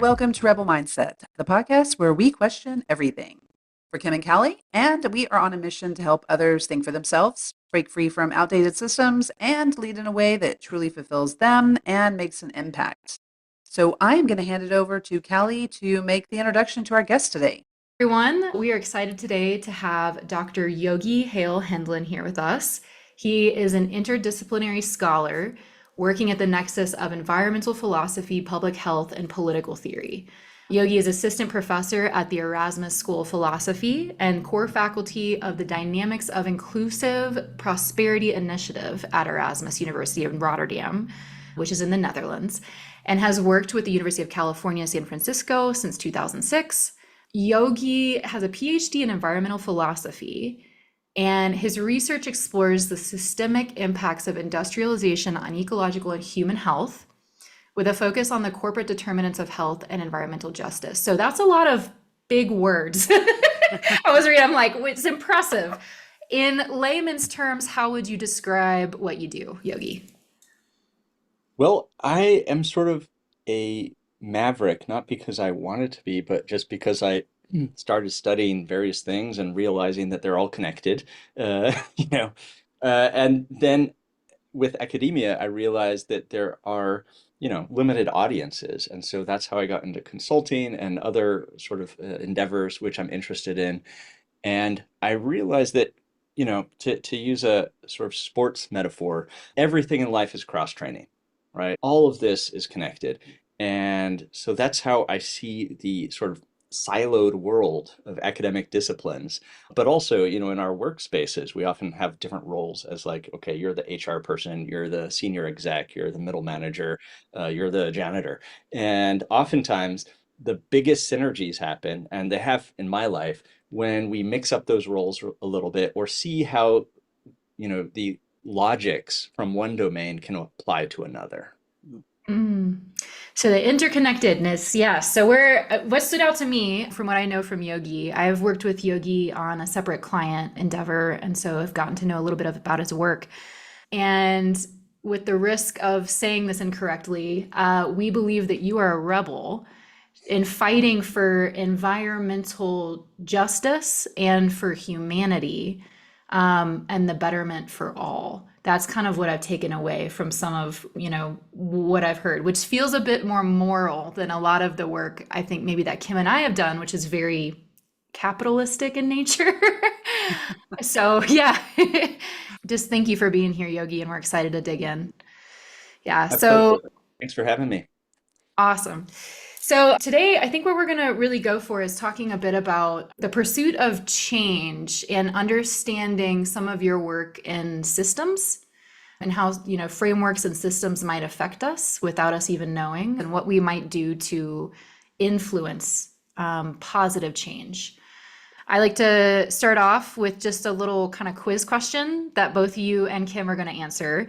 Welcome to Rebel Mindset, the podcast where we question everything. We're Kim and Callie, and we are on a mission to help others think for themselves, break free from outdated systems, and lead in a way that truly fulfills them and makes an impact. So I'm going to hand it over to Callie to make the introduction to our guest today. Everyone, we are excited today to have Dr. Yogi Hendlin here with us. He is an interdisciplinary scholar working at the nexus of environmental philosophy, public health, and political theory. Yogi is assistant professor at the Erasmus School of Philosophy and core faculty of the Dynamics of Inclusive Prosperity Initiative at Erasmus University in Rotterdam, which is in the Netherlands, and has worked with the University of California, San Francisco since 2006. Yogi has a PhD in environmental philosophy, and his research explores the systemic impacts of industrialization on ecological and human health, with a focus on the corporate determinants of health and environmental justice. So that's a lot of big words. I was reading, I'm like, it's impressive. In layman's terms, how would you describe what you do, Yogi? Well, I am sort of a maverick, not because I wanted to be, but just because I started studying various things and realizing that they're all connected. Uh, you know, and then with academia, I realized that there are, limited audiences, and so that's how I got into consulting and other sort of endeavors which I'm interested in. And I realized that, to use a sort of sports metaphor, everything in life is cross training, right? All of this is connected. And so that's how I see the sort of siloed world of academic disciplines. But also, in our workspaces, we often have different roles as like, okay, you're the HR person, you're the senior exec, you're the middle manager, you're the janitor. And oftentimes, the biggest synergies happen, and they have in my life, when we mix up those roles a little bit or see how, the logics from one domain can apply to another. Mm. So the interconnectedness, yes. So what stood out to me from what I know from Yogi, I've worked with Yogi on a separate client endeavor, and so I've gotten to know a little bit about his work. And with the risk of saying this incorrectly, we believe that you are a rebel in fighting for environmental justice and for humanity, and the betterment for all. That's kind of what I've taken away from some of, what I've heard, which feels a bit more moral than a lot of the work I think maybe that Kim and I have done, which is very capitalistic in nature. So yeah, just thank you for being here, Yogi, and we're excited to dig in. Yeah, My so pleasure. Thanks for having me. awesome. So today, I think what we're going to really go for is talking a bit about the pursuit of change and understanding some of your work in systems and how, frameworks and systems might affect us without us even knowing, and what we might do to influence positive change. I like to start off with just a little kind of quiz question that both you and Kim are going to answer.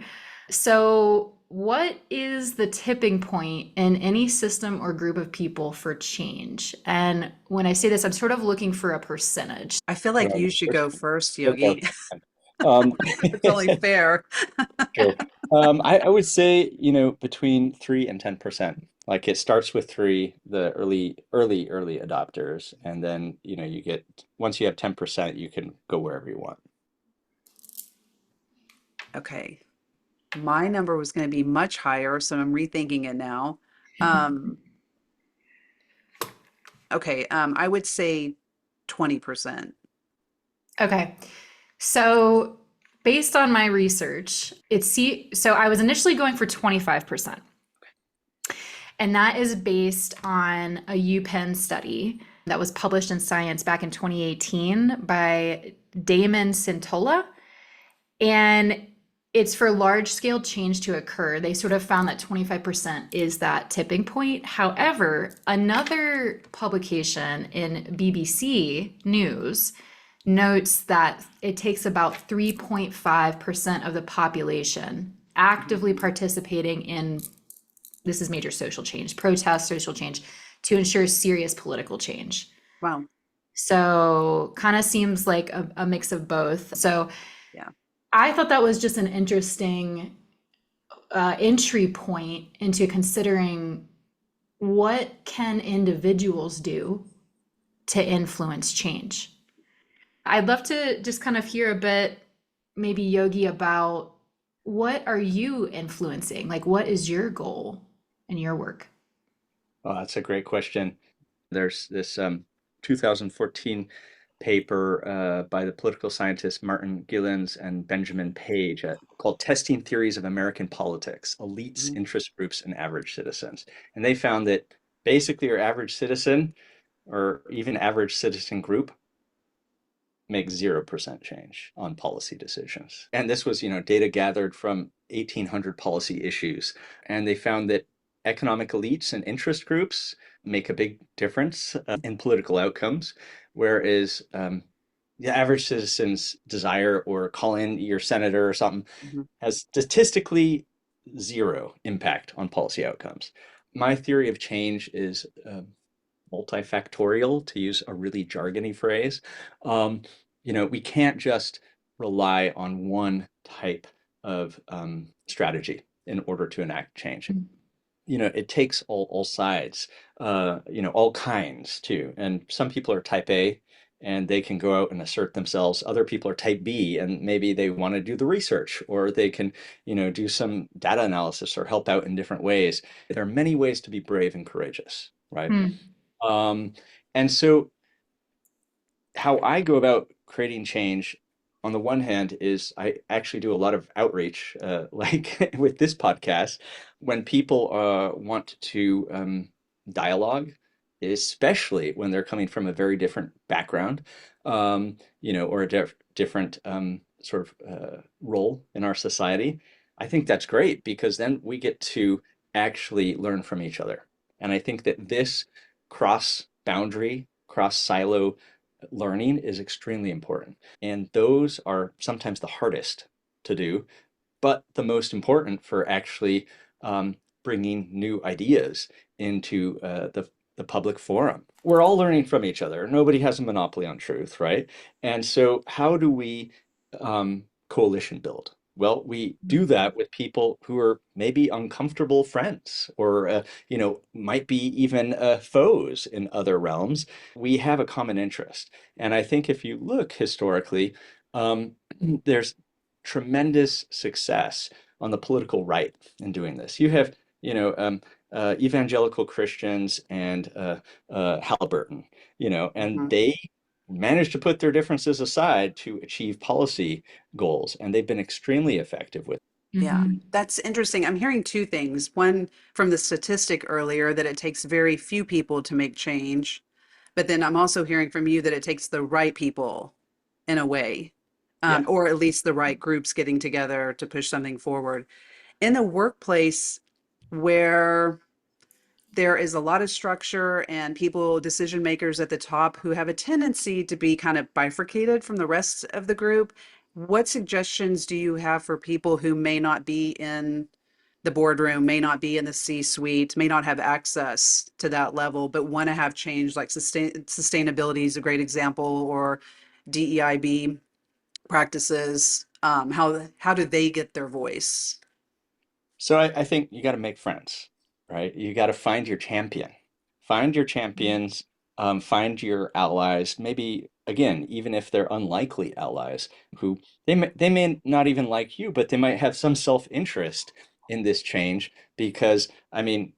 So, what is the tipping point in any system or group of people for change? And when I say this, I'm sort of looking for a percentage. I feel like Well, you should first, go first, let's go. Yogi. Um, It's only fair. sure. I would say, between 3 and 10%. Like it starts with three, the early adopters, and then, you get once you have 10%, you can go wherever you want. Okay. My number was going to be much higher, so I'm rethinking it now. Um, okay, I would say 20%. Okay. So, based on my research, so I was initially going for 25%. And that is based on a UPenn study that was published in Science back in 2018 by Damon Centola. And it's for large scale change to occur. They sort of found that 25% is that tipping point. However, another publication in BBC News notes that it takes about 3.5% of the population actively participating in, this is major social change, protest, social change, to ensure serious political change. Wow. So kind of seems like a mix of both. So Yeah. I thought that was just an interesting entry point into considering what can individuals do to influence change? I'd love to just kind of hear a bit, maybe Yogi, about what are you influencing? Like, what is your goal in your work? Oh, that's a great question. There's this 2014 paper by the political scientists Martin Gilens and Benjamin Page called Testing Theories of American Politics, Elites, Mhm. Interest Groups, and Average Citizens. And they found that basically your average citizen or even average citizen group make 0% change on policy decisions. And this was, data gathered from 1,800 policy issues. And they found that economic elites and interest groups make a big difference in political outcomes, whereas the average citizen's desire or call in your senator or something Mhm. has statistically zero impact on policy outcomes. My theory of change is multifactorial, to use a really jargony phrase. Um, we can't just rely on one type of strategy in order to enact change. It takes all sides, all kinds too. And some people are type A and they can go out and assert themselves. Other people are type B and maybe they want to do the research or they can, do some data analysis or help out in different ways. There are many ways to be brave and courageous, right? Hmm. Um, and so how I go about creating change on the one hand is I actually do a lot of outreach, like with this podcast, when people want to dialogue, especially when they're coming from a very different background, or a different sort of role in our society. I think that's great because then we get to actually learn from each other. And I think that this cross boundary, cross silo learning is extremely important. And those are sometimes the hardest to do, but the most important for actually bringing new ideas into the public forum. We're all learning from each other. Nobody has a monopoly on truth, right? And so, how do we coalition build? Well, we do that with people who are maybe uncomfortable friends or, might be even foes in other realms. We have a common interest. And I think if you look historically, there's tremendous success on the political right in doing this. You have, evangelical Christians and Halliburton, and Mhm. they managed to put their differences aside to achieve policy goals, and they've been extremely effective with. Yeah, Hmm. that's interesting. I'm hearing two things. One, from the statistic earlier, that it takes very few people to make change. But then I'm also hearing from you that it takes the right people in a way, Yeah. or at least the right groups getting together to push something forward. In the workplace where there is a lot of structure and people, decision makers at the top who have a tendency to be kind of bifurcated from the rest of the group. What suggestions do you have for people who may not be in the boardroom, may not be in the C-suite, may not have access to that level, but want to have change, like sustainability is a great example, or DEIB practices. How do they get their voice? So I think you got to make friends, right? You got to find your champion, find your champions, find your allies. Maybe again, even if they're unlikely allies, who they may not even like you, but they might have some self-interest in this change because I mean,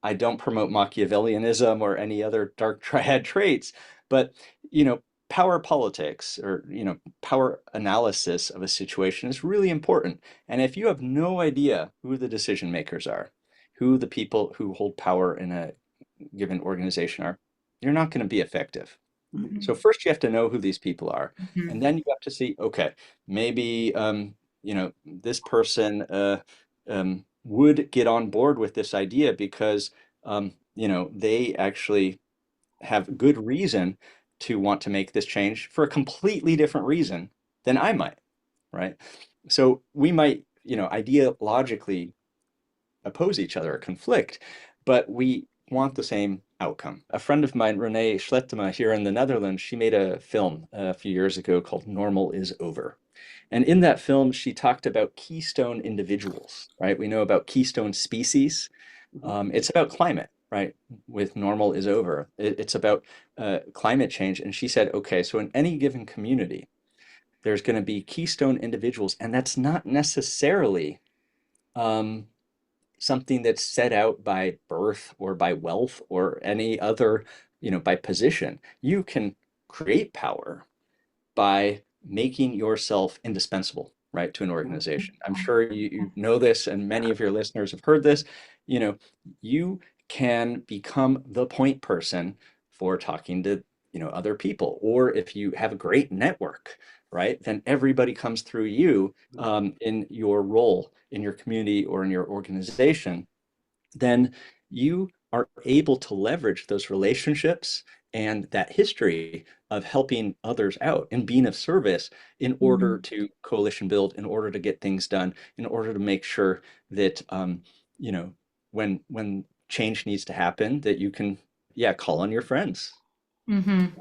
I don't promote Machiavellianism or any other dark triad traits, but you know, power politics or power analysis of a situation is really important. And if you have no idea who the decision makers are, who the people who hold power in a given organization are, you're not going to be effective. So first you have to know who these people are, and then you have to see, okay, maybe this person would get on board with this idea because they actually have good reason to want to make this change for a completely different reason than I might, right? So we might, ideologically oppose each other or conflict, but we want the same outcome. A friend of mine, Renee Schlettema, here in the Netherlands, she made a film a few years ago called Normal is Over. And in that film, she talked about keystone individuals, right? We know about keystone species. Mhm. It's about climate, right? With normal is over. It's about climate change. And she said, okay, so in any given community, there's going to be keystone individuals, and that's not necessarily um, something that's set out by birth or by wealth or any other, by position. You can create power by making yourself indispensable, right, to an Mhm. organization. I'm sure you know this, and Yeah. many of your listeners have heard this. You know, you can become the point person for talking to, other people. Or if you have a great network, right, then everybody comes through you Mhm. in your role in your community or in your organization, then you are able to leverage those relationships and that history of helping others out and being of service in order Mhm. to coalition build, in order to get things done, in order to make sure that you know when change needs to happen, that you can, yeah, call on your friends. Mhm.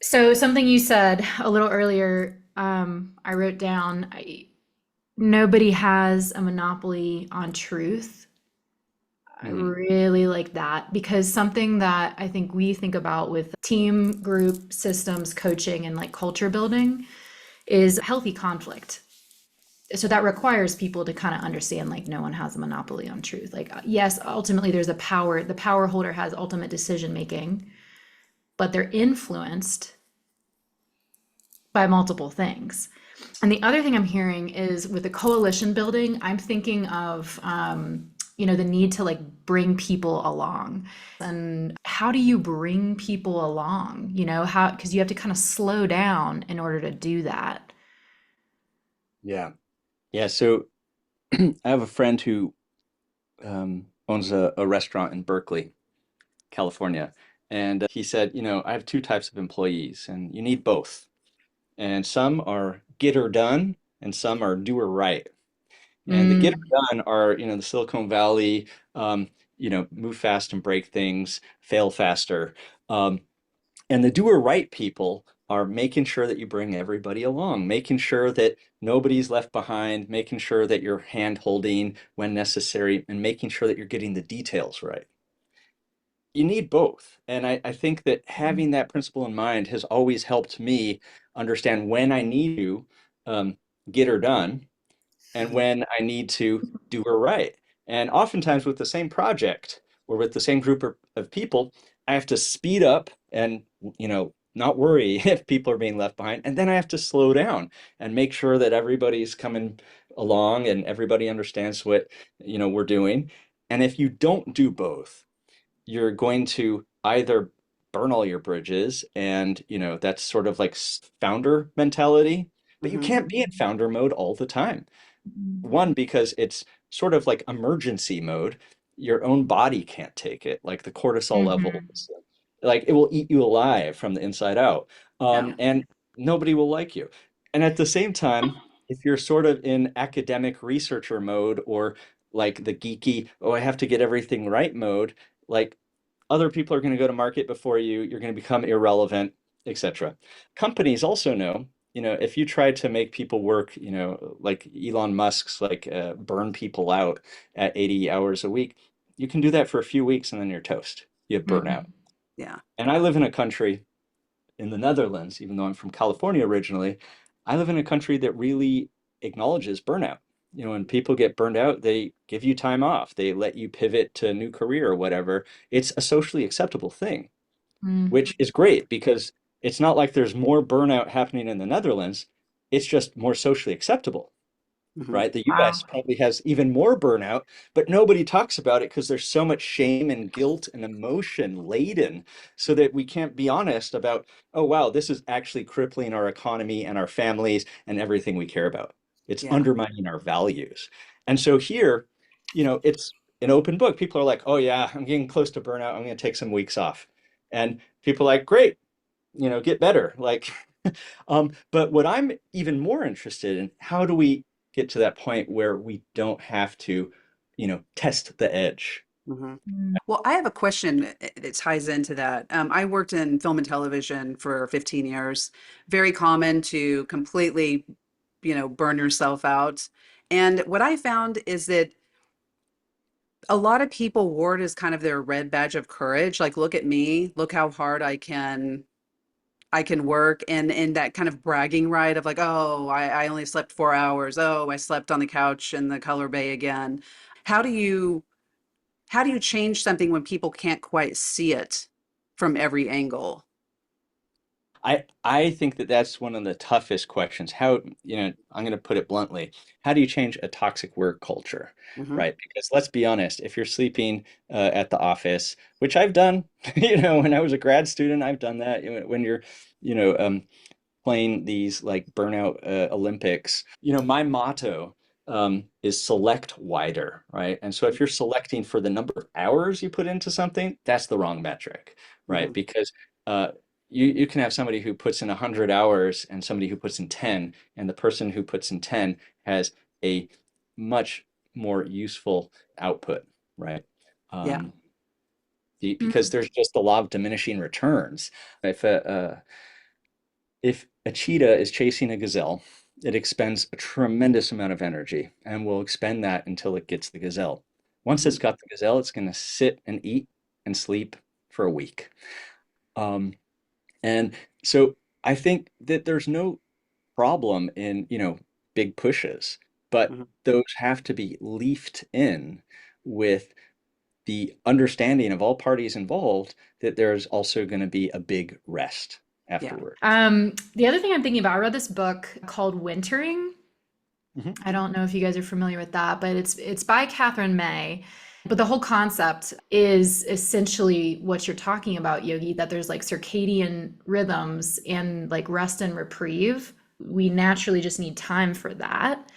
So something you said a little earlier, I wrote down, nobody has a monopoly on truth. I Mhm. really like that because something that I think we think about with team, group, systems, coaching, and like culture building is healthy conflict. So that requires people to kind of understand like no one has a monopoly on truth. Like, yes, ultimately there's a power, the power holder has ultimate decision making, but they're influenced by multiple things. And the other thing I'm hearing is with the coalition building, I'm thinking of, the need to like bring people along. And how do you bring people along? How, because you have to kind of slow down in order to do that. Yeah. Yeah. So I have a friend who owns a restaurant in Berkeley, California. And he said, I have two types of employees, and you need both. And some are get her done, and some are do her right. And the get Mm, her done are, the Silicon Valley, move fast and break things, fail faster. And the do her right people are making sure that you bring everybody along, making sure that nobody's left behind, making sure that you're hand holding when necessary, and making sure that you're getting the details right. You need both. And I think that having that principle in mind has always helped me understand when I need to get her done and Mhm. when I need to do her right. And oftentimes with the same project or with the same group of people, I have to speed up and, not worry if people are being left behind. And then I have to slow down and make sure that everybody's coming along and everybody understands what, we're doing. And if you don't do both, you're going to either burn all your bridges, and that's sort of like founder mentality, but you Mhm. can't be in founder mode all the time. mhm, One, because it's sort of like emergency mode. Your own body can't take it, like the cortisol mhm, levels, like it will eat you alive from the inside out. Yeah. And nobody will like you. And at the same time, if you're sort of in academic researcher mode, or like the geeky, oh, I have to get everything right mode, like other people are going to go to market before you, you're going to become irrelevant, etc. Companies also know, if you try to make people work, like Elon Musk's, like burn people out at 80 hours a week, you can do that for a few weeks and then you're toast. You have burnout. mhm, Yeah. And I live in a country in the Netherlands, even though I'm from California originally, I live in a country that really acknowledges burnout. When people get burned out, they give you time off. They let you pivot to a new career or whatever. It's a socially acceptable thing, mm, which is great because it's not like there's more burnout happening in the Netherlands. It's just more socially acceptable, Mhm. right? The wow. US probably has even more burnout, but nobody talks about it because there's so much shame and guilt and emotion laden, so that we can't be honest about, oh, wow, this is actually crippling our economy and our families and everything we care about. It's Yeah. undermining our values. And so here, it's an open book. People are like, oh, yeah, I'm getting close to burnout. I'm going to take some weeks off. And people are like, great, get better. Like, but what I'm even more interested in, how do we get to that point where we don't have to, test the edge? Mhm. Mm, Well, I have a question that ties into that. I worked in film and television for 15 years. Very common to completely, burn yourself out. And what I found is that A lot of people wore it as kind of their red badge of courage. Like, look at me, look how hard I can work, and that kind of bragging right of like, oh, I only slept 4 hours. Oh, I slept on the couch in the color bay again. How do you how do you change something when people can't quite see it from every angle? I think that that's one of the toughest questions. How, I'm going to put it bluntly, how do you change a toxic work culture, Hmm. right? Because let's be honest, if you're sleeping at the office, which I've done, when I was a grad student, I've done that. When you're, you know, um, playing these like burnout Olympics. My motto is select wider, right? And so if you're selecting for the number of hours you put into something, that's the wrong metric, right? Hmm. Because uh, you can have somebody who puts in 100 hours and somebody who puts in 10, and the person who puts in 10 has a much more useful output, right? Yeah. Um, because there's just the law of diminishing returns. If a cheetah is chasing a gazelle, it expends a tremendous amount of energy and will expend that until it gets the gazelle. Once Hmm. it's got the gazelle, it's going to sit and eat and sleep for a week. Um, and so I think that there's no problem in, big pushes, but Hmm. those have to be leafed in with the understanding of all parties involved that there's also going to be a big rest Yeah. afterward. The other thing I'm thinking about, I read this book called Wintering. Mhm. I don't know if you guys are familiar with that, but it's by Catherine May. But the whole concept is essentially what you're talking about, Yogi, that there's like circadian rhythms and like rest and reprieve. We naturally just need time for that.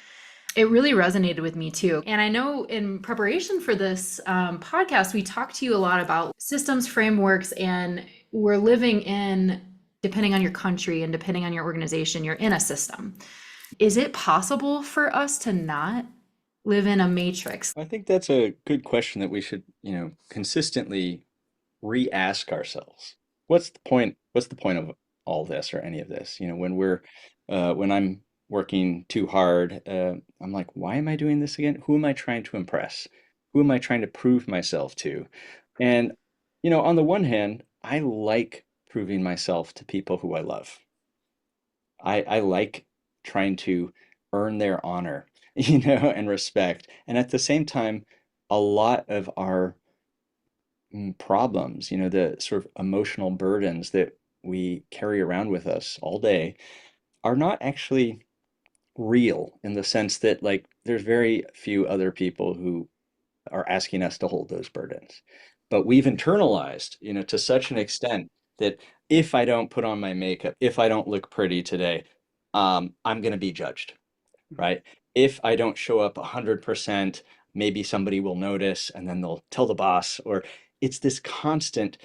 It really resonated with me too. And I know in preparation for this podcast, we talked to you a lot about systems, frameworks, and we're living in, depending on your country and depending on your organization, you're in a system. Is it possible for us to not live in a matrix? I think that's a good question that we should, consistently re-ask ourselves. What's the point of all this or any of this? When I'm working too hard, I'm like, why am I doing this again? Who am I trying to impress? Who am I trying to prove myself to? And, on the one hand, I like proving myself to people who I love. I like trying to earn their honor, and respect. And at the same time, a lot of our problems, the sort of emotional burdens that we carry around with us all day are not actually real in the sense that like there's very few other people who are asking us to hold those burdens. But we've internalized, to such an extent that if I don't put on my makeup, if I don't look pretty today, I'm going to be judged, right? If I don't show up 100%, maybe somebody will notice and then they'll tell the boss, or it's this constant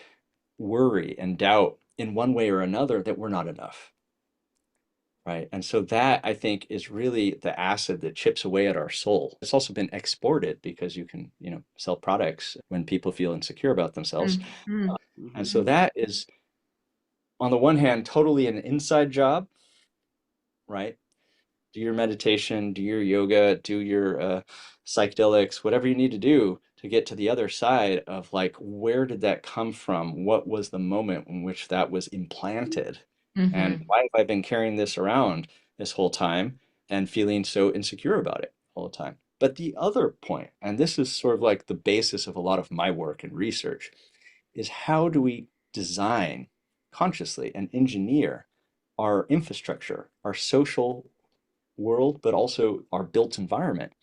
worry and doubt in one way or another that we're not enough, right? And so that I think is really the acid that chips away at our soul. It's also been exported because you can, sell products when people feel insecure about themselves. Mm-hmm. And Hmm. so that is, on the one hand, totally an inside job, right? Do your meditation, do your yoga, do your psychedelics, whatever you need to do to get to the other side of like, where did that come from? What was the moment in which that was implanted? And Mm-hmm. why have I been carrying this around this whole time and feeling so insecure about it all the time? But the other point, and this is sort of like the basis of a lot of my work and research, is how do we design consciously and engineer our infrastructure, our social world, but also our built environment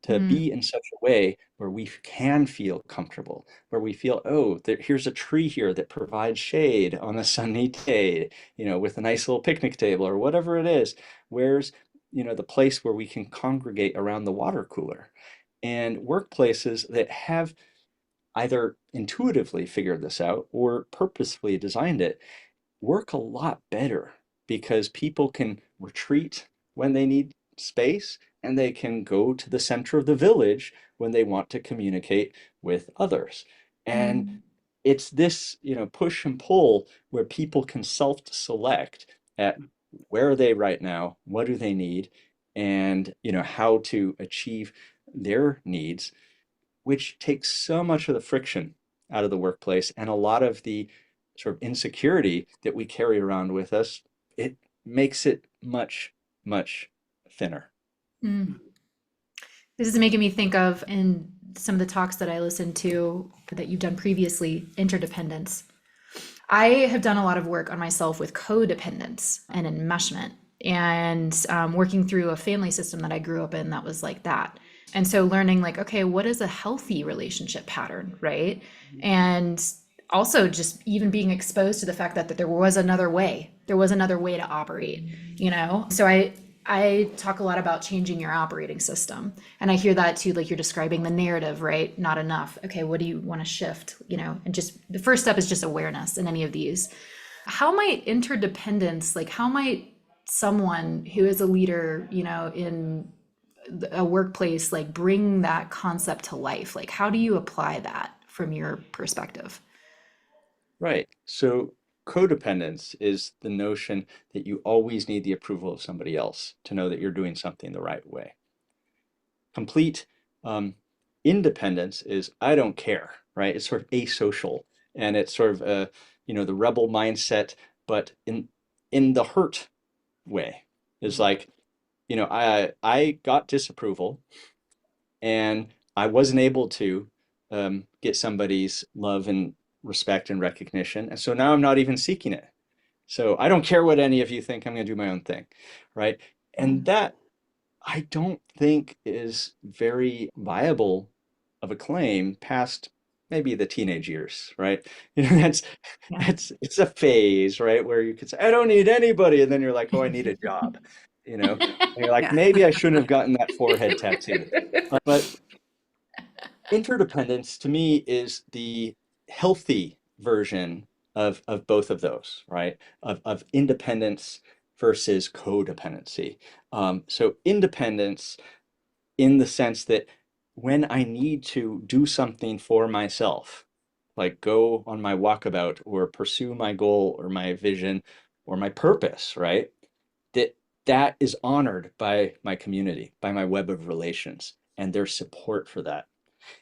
to be in such a way where we can feel comfortable, where we feel, oh, here's a tree here that provides shade on a sunny day, with a nice little picnic table or whatever it is. Where's, the place where we can congregate around the water cooler, and workplaces that have either intuitively figured this out or purposefully designed it work a lot better because people can retreat when they need space and they can go to the center of the village when they want to communicate with others. And Mm-hmm. it's this, push and pull where people can self-select at where are they right now, what do they need, and how to achieve their needs which takes so much of the friction out of the workplace and a lot of the sort of insecurity that we carry around with us. It makes it much, much thinner. Mm. This is making me think of in some of the talks that I listened to that you've done previously, interdependence. I have done a lot of work on myself with codependence and enmeshment and working through a family system that I grew up in that was like that. And so learning like, okay, what is a healthy relationship pattern, right? And also just even being exposed to the fact that there was another way. There was another way to operate, you know? So I talk a lot about changing your operating system. And I hear that too, like you're describing the narrative, right? Not enough. Okay, what do you want to shift, you know? And just the first step is just awareness in any of these. How might interdependence, like how might someone who is a leader, you know, in a workplace, like bring that concept to life? Like how do you apply that from your perspective? Right. So codependence is the notion that you always need the approval of somebody else to know that you're doing something the right way. Complete independence is I don't care, right? It's sort of asocial, and it's sort of the rebel mindset, but in the hurt way. Is like, I got disapproval and I wasn't able to get somebody's love and respect and recognition. And so now I'm not even seeking it. So I don't care what any of you think, I'm going to do my own thing, right? And that I don't think is very viable of a claim past maybe the teenage years, right? That's Yeah. it's a phase, right? Where you could say, I don't need anybody, and then you're like, oh, I need a job, and you're like, Yeah. maybe I shouldn't have gotten that forehead tattoo. But interdependence to me is the healthy version of both of those, right? Of independence versus codependency. So independence in the sense that when I need to do something for myself, like go on my walkabout or pursue my goal or my vision or my purpose, right? That that is honored by my community, by my web of relations, and their support for that.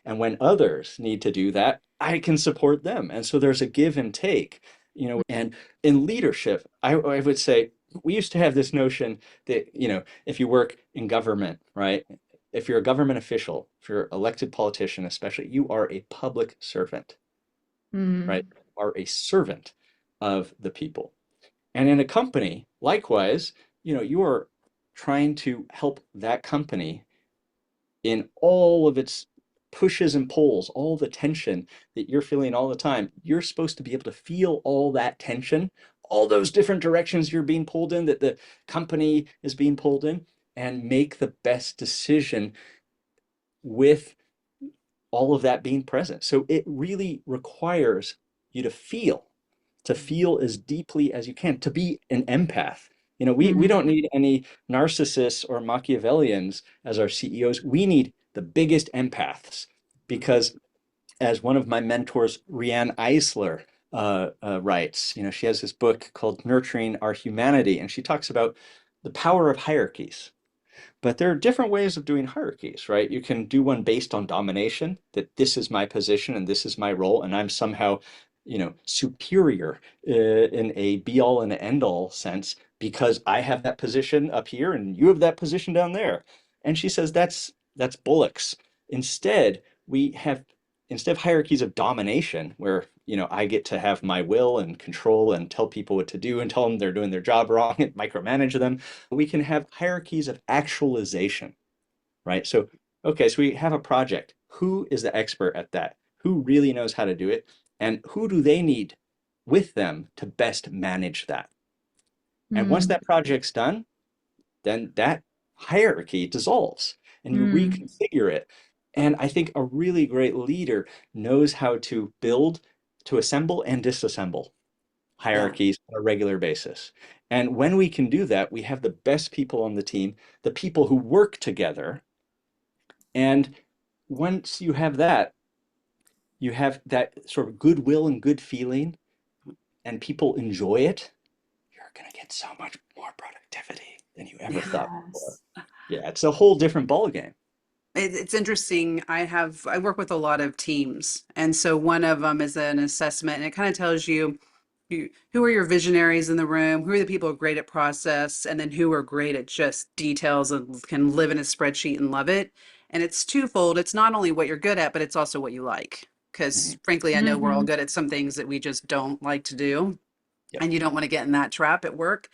And when others need to do that, I can support them. And so there's a give and take, and in leadership, I would say we used to have this notion that, if you work in government, right? If you're a government official, if you're an elected politician, especially, you are a public servant, right? Mm, You are a servant of the people. And in a company, likewise, you are trying to help that company in all of its pushes and pulls, all the tension that you're feeling all the time. You're supposed to be able to feel all that tension, all those different directions you're being pulled in, that the company is being pulled in, and make the best decision with all of that being present. So it really requires you to feel as deeply as you can, to be an empath. We mhm. don't need any narcissists or Machiavellians as our CEOs. We need the biggest empaths because, as one of my mentors, Rianne Eisler, writes, she has this book called Nurturing Our Humanity, and she talks about the power of hierarchies. But there are different ways of doing hierarchies, right? You can do one based on domination, that this is my position and this is my role, and I'm somehow, superior in a be all and end all sense because I have that position up here and you have that position down there. And she says that's bullocks. Instead, we have instead of hierarchies of domination, where I get to have my will and control and tell people what to do and tell them they're doing their job wrong and micromanage them, we can have hierarchies of actualization, right? So, okay, so we have a project. Who is the expert at that? Who really knows how to do it? And who do they need with them to best manage that? And once Mm, that project's done, then that hierarchy dissolves and you mm, reconfigure it. And I think a really great leader knows how to build, to assemble, and disassemble Yeah. hierarchies on a regular basis. And when we can do that, we have the best people on the team, the people who work together. And once you have that sort of goodwill and good feeling, and people enjoy it, you're going to get so much more productivity than you ever thought before. Yes. Yeah, it's a whole different ballgame. It's interesting. I work with a lot of teams, and so one of them is an assessment, and it kind of tells who are your visionaries in the room, who are the people who are great at process, and then who are great at just details and can live in a spreadsheet and love it. And it's twofold. It's not only what you're good at, but it's also what you like. Because Mhm. frankly, I know we're all Hmm. good at some things that we just don't like to do, Yep. and you don't want to get in that trap at work.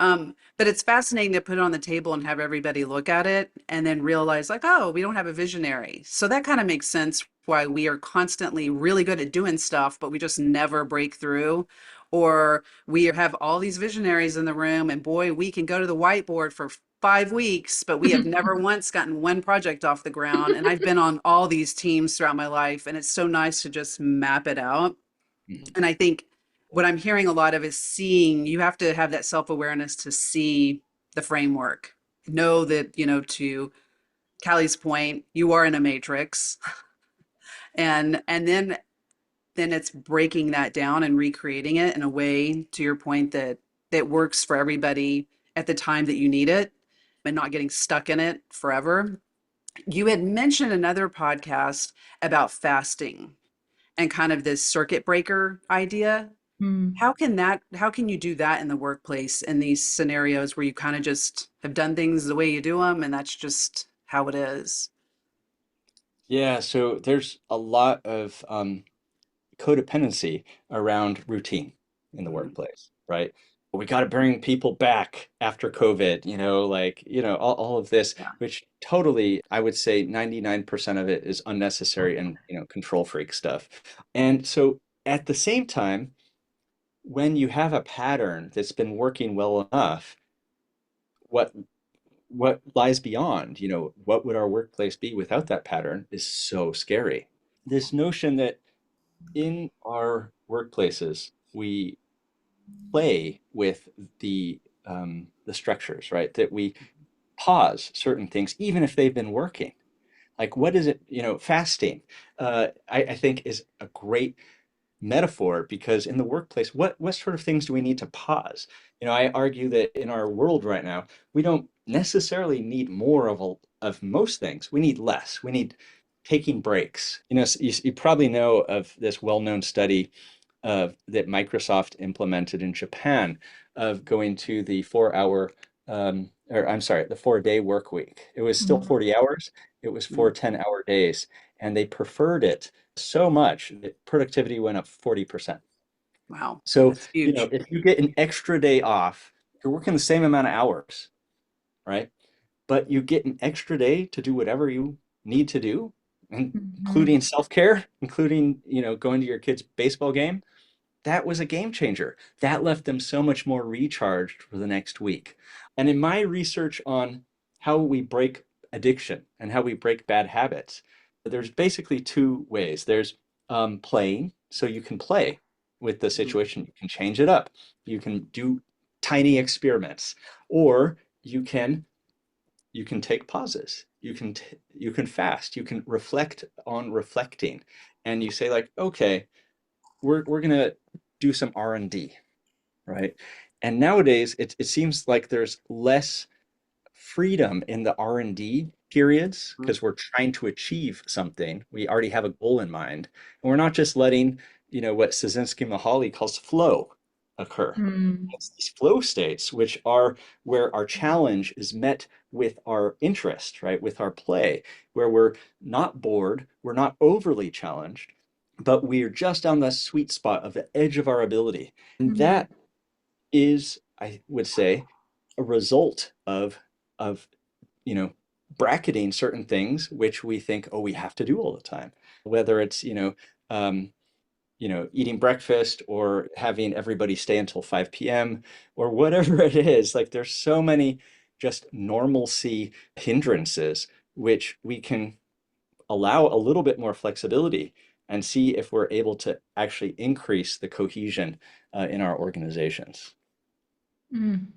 But it's fascinating to put it on the table and have everybody look at it and then realize, like, oh, we don't have a visionary. So that kind of makes sense why we are constantly really good at doing stuff, but we just never break through. Or we have all these visionaries in the room, and boy, we can go to the whiteboard for 5 weeks, but we have never once gotten one project off the ground. And I've been on all these teams throughout my life, and it's so nice to just map it out. Mhm. And I think what I'm hearing a lot of is seeing, you have to have that self-awareness to see the framework. Know that, to Callie's point, you are in a matrix. And then it's breaking that down and recreating it in a way, to your point, that works for everybody at the time that you need it and not getting stuck in it forever. You had mentioned another podcast about fasting and kind of this circuit breaker idea. Mm. How can you do that in the workplace in these scenarios where you kind of just have done things the way you do them and that's just how it is? Yeah, so there's a lot of codependency around routine in the Mhm. workplace, right? We got to bring people back after COVID, all of this, Yeah. which totally, I would say 99% of it is unnecessary and, control freak stuff. And so at the same time, when you have a pattern that's been working well enough, what what lies beyond, what would our workplace be without that pattern is so scary. This notion that in our workplaces, we play with the structures, right? That we pause certain things, even if they've been working. Like, what is it? Fasting. I think is a great metaphor because in the workplace, what sort of things do we need to pause? I argue that in our world right now, we don't necessarily need more of most things. We need less. We need taking breaks. You probably know of this well-known study that Microsoft implemented in Japan of going to the 4 hour, or I'm sorry, the 4 day work week. It was still Mm. 40 hours. It was Mhm. 4 10-hour days. And they preferred it so much that productivity went up 40%. Wow. So, That's huge. if you get an extra day off, you're working the same amount of hours, right? But you get an extra day to do whatever you need to do, including Mhm. self-care, including, going to your kid's baseball game. That was a game changer. That left them so much more recharged for the next week. And in my research on how we break addiction and how we break bad habits, there's basically two ways. There's playing, so you can play with the Mhm. situation, you can change it up, you can do tiny experiments, or you can take pauses. You can fast. You can reflect on reflecting, and you say like, okay, we're gonna do some R&D, right? And nowadays, it seems like there's less freedom in the R&D periods Mhm. because we're trying to achieve something. We already have a goal in mind, and we're not just letting what Csikszentmihalyi calls flow occur. Mm. It's these flow states, which are where our challenge is met with our interest, right? With our play, where we're not bored, we're not overly challenged, but we're just on the sweet spot of the edge of our ability. And Mm. that is, I would say, a result of you know bracketing certain things which we think, oh, we have to do all the time, whether it's um, eating breakfast or having everybody stay until 5 p.m. or whatever it is. Like, there's so many just normalcy hindrances which we can allow a little bit more flexibility and see if we're able to actually increase the cohesion in our organizations. Mm.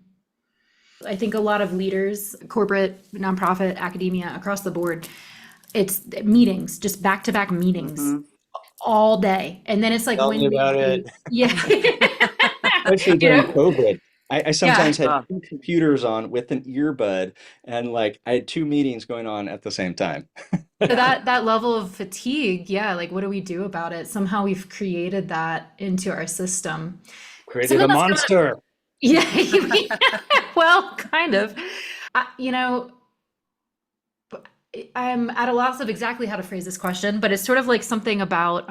I think a lot of leaders, corporate, nonprofit, academia, across the board, it's meetings, just back to back meetings Mhm. all day. And then it's like, Tell me when do about it. you, yeah, Especially you during know, COVID. I Yeah. sometimes had two computers on with an earbud, and like I had two meetings going on at the same time. So that level of fatigue, yeah, like what do we do about it? Somehow we've created that into our system. Created Something a that's kind of, monster. yeah, well, kind of. You know, I'm at a loss of exactly how to phrase this question, but it's sort of like something about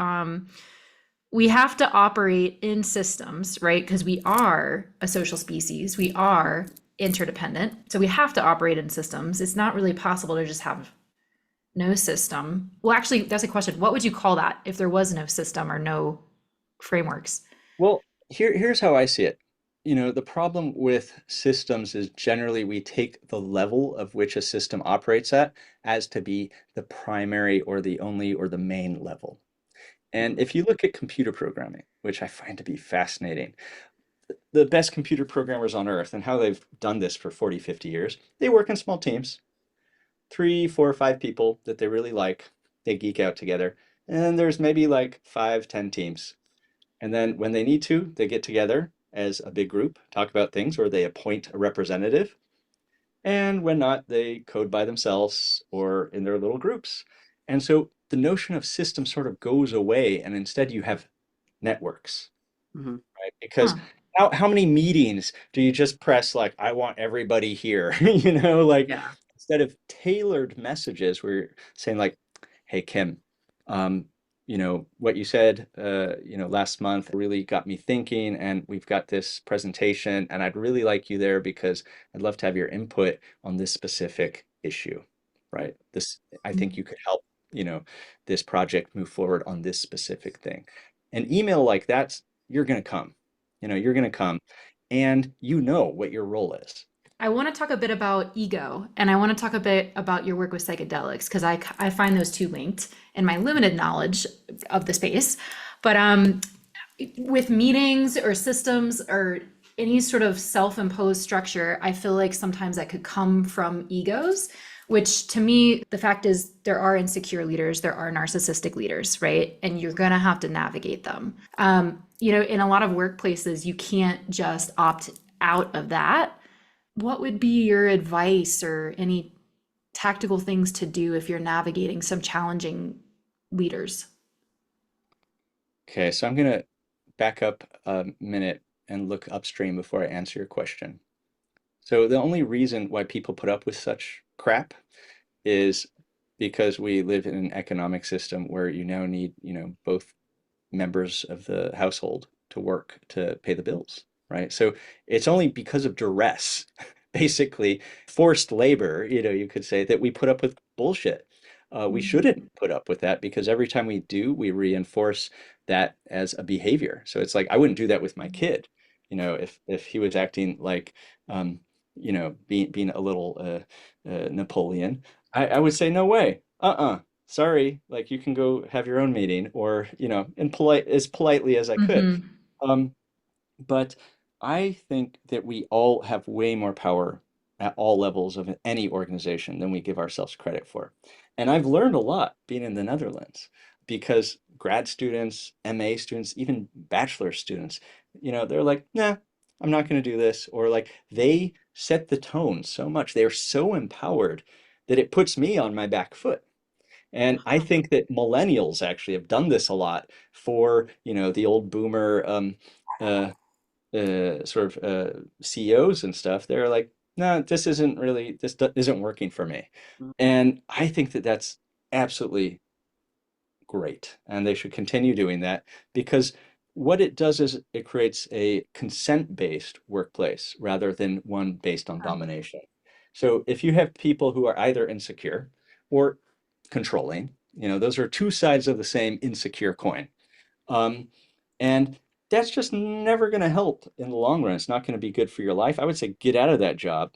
we have to operate in systems, right? Because we are a social species, we are interdependent. So we have to operate in systems. It's not really possible to just have no system. Well, actually, that's a question. What would you call that if there was no system or no frameworks? Well, here's how I see it. The problem with systems is generally we take the level of which a system operates at as to be the primary or the only or the main level. And Mhm. if you look at computer programming, which I find to be fascinating, the best computer programmers on earth and how they've done this for 40, 50 years, they work in small teams, three, four, or five people that they really like. They geek out together. And there's maybe like 5, 10 teams. And then when they need to, they get together as a big group, talk about things, or they appoint a representative. And when not, they code by themselves or in their little groups. And so the notion of system sort of goes away, and instead you have networks, Mhm. right? Because Huh. how many meetings do you just press like, I want everybody here? Like Yeah. instead of tailored messages, we're saying like, hey, Kim, um, what you said, last month really got me thinking, and we've got this presentation, and I'd really like you there because I'd love to have your input on this specific issue, right? I think you could help, you know, this project move forward on this specific thing. An email like that, you're going to come. You're going to come and you know what your role is. I want to talk a bit about ego, and I want to talk a bit about your work with psychedelics because I find those two linked in my limited knowledge of the space. But with meetings or systems or any sort of self-imposed structure, I feel like sometimes that could come from egos, which to me, the fact is there are insecure leaders, there are narcissistic leaders, right? And you're going to have to navigate them. In a lot of workplaces, you can't just opt out of that. What would be your advice or any tactical things to do if you're navigating some challenging leaders? Okay, so I'm going to back up a minute and look upstream before I answer your question. So the only reason why people put up with such crap is because we live in an economic system where you now need, both members of the household to work to pay the bills, right? So it's only because of duress, basically forced labor, you could say, that we put up with bullshit. We shouldn't put up with that because every time we do, we reinforce that as a behavior. So it's like I wouldn't do that with my kid, if he was acting like, being a little Napoleon, I would say no way. Sorry, like you can go have your own meeting or, in as politely as I could. Mm-hmm. Um, but I think that we all have way more power at all levels of any organization than we give ourselves credit for. And I've learned a lot being in the Netherlands because grad students, MA students, even bachelor students, they're like, nah, I'm not going to do this. Or like they set the tone so much. They're so empowered that it puts me on my back foot. And I think that millennials actually have done this a lot for, the old boomer uh, sort of CEOs and stuff. They're like, no, this isn't working for me. And I think that that's absolutely great. And they should continue doing that because what it does is it creates a consent-based workplace rather than one based on domination. So if you have people who are either insecure or controlling, those are two sides of the same insecure coin. Um, and that's just never going to help in the long run. It's not going to be good for your life. I would say get out of that job,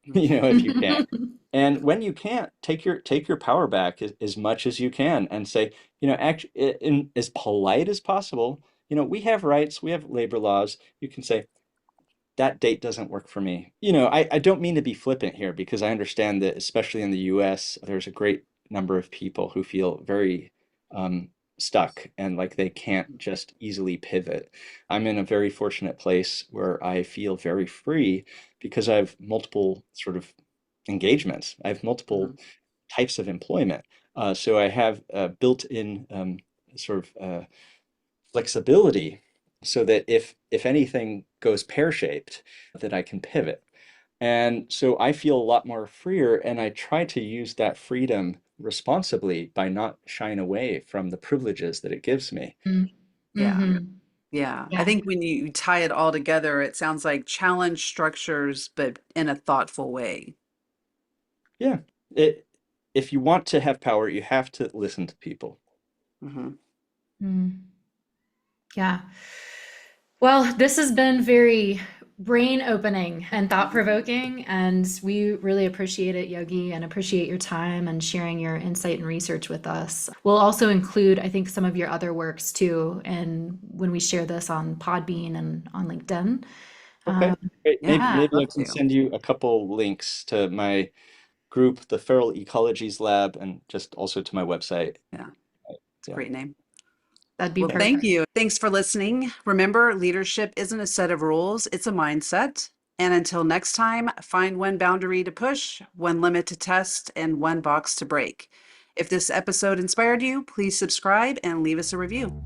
if you can. And when you can't, take your power back as much as you can and say, actually, in as polite as possible, we have rights, we have labor laws. You can say, that date doesn't work for me. I don't mean to be flippant here because I understand that, especially in the US, there's a great number of people who feel very stuck and like they can't just easily pivot. I'm in a very fortunate place where I feel very free because I have multiple sort of engagements. I have multiple Mhm. types of employment. So I have built-in sort of flexibility so that if anything goes pear-shaped, that I can pivot. And so I feel a lot more freer, and I try to use that freedom responsibly by not shying away from the privileges that it gives me. Yeah. Mm-hmm. Yeah. I Yeah. think when you tie it all together, it sounds like challenge structures, but in a thoughtful way. Yeah. It, if you want to have power, you have to listen to people. Hmm. Mm. Yeah. Well, this has been very brain opening and thought provoking, and we really appreciate it, Yogi, and appreciate your time and sharing your insight and research with us. We'll also include, I think, some of your other works too, and when we share this on Podbean and on LinkedIn. Okay, Um, great. Yeah, Maybe yeah. I'd maybe I love can to. send you a couple links to my group, the Feral Ecologies Lab, and just also to my website. Yeah, it's a Yeah. great name. That'd be Well, Thanks. thank perfect. you. Thanks for listening. Remember, leadership isn't a set of rules, it's a mindset. And until next time, find one boundary to push, one limit to test, and one box to break. If this episode inspired you, please subscribe and leave us a review.